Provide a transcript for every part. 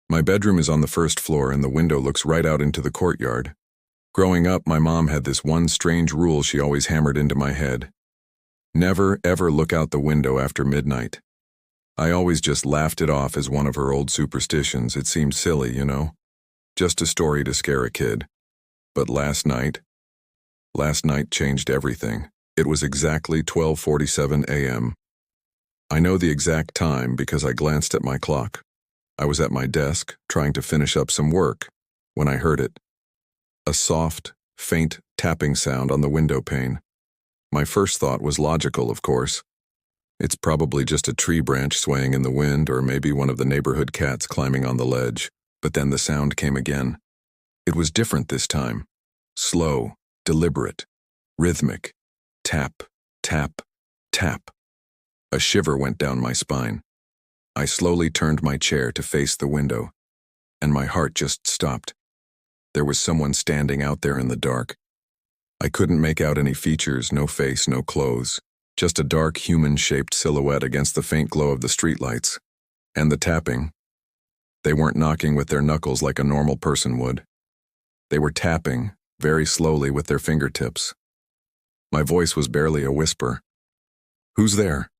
My bedroom is on the first floor and the window looks right out into the courtyard. Growing up, my mom had this one strange rule she always hammered into my head. Never, ever look out the window after midnight. I always just laughed it off as one of her old superstitions. It seemed silly, you know? Just a story to scare a kid. But last night changed everything. It was exactly 12:47 a.m. I know the exact time because I glanced at my clock. I was at my desk, trying to finish up some work, when I heard it. A soft, faint tapping sound on the window pane. My first thought was logical, of course. It's probably just a tree branch swaying in the wind or maybe one of the neighborhood cats climbing on the ledge. But then the sound came again. It was different this time. Slow, deliberate, rhythmic. Tap, tap, tap. A shiver went down my spine. I slowly turned my chair to face the window, and my heart just stopped. There was someone standing out there in the dark. I couldn't make out any features, no face, no clothes, just a dark human-shaped silhouette against the faint glow of the streetlights. And the tapping. They weren't knocking with their knuckles like a normal person would. They were tapping, very slowly with their fingertips. My voice was barely a whisper. "Who's there?"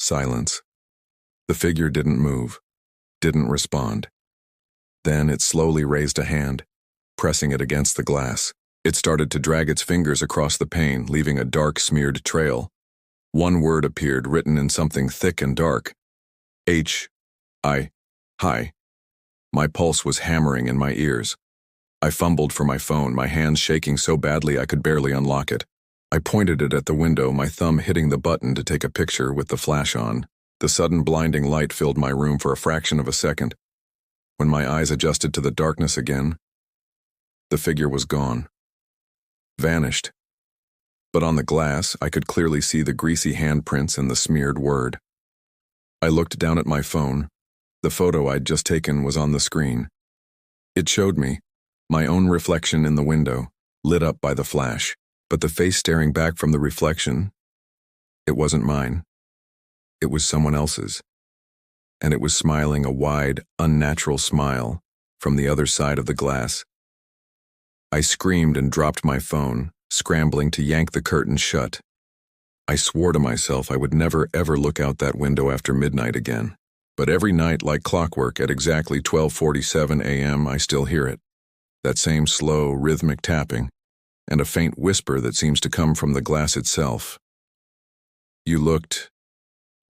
Silence. The figure didn't move, didn't respond. Then it slowly raised a hand, pressing it against the glass. It started to drag its fingers across the pane, leaving a dark, smeared trail. One word appeared, written in something thick and dark. Hi. My pulse was hammering in my ears. I fumbled for my phone, my hands shaking so badly I could barely unlock it. I pointed it at the window, my thumb hitting the button to take a picture with the flash on. The sudden blinding light filled my room for a fraction of a second. When my eyes adjusted to the darkness again, the figure was gone. Vanished. But on the glass, I could clearly see the greasy handprints and the smeared word. I looked down at my phone. The photo I'd just taken was on the screen. It showed me, my own reflection in the window, lit up by the flash. But the face staring back from the reflection, it wasn't mine. It was someone else's. And it was smiling a wide, unnatural smile from the other side of the glass. I screamed and dropped my phone, scrambling to yank the curtain shut. I swore to myself I would never ever look out that window after midnight again. But every night, like clockwork, at exactly 12:47 a.m., I still hear it. That same slow, rhythmic tapping, and a faint whisper that seems to come from the glass itself. You looked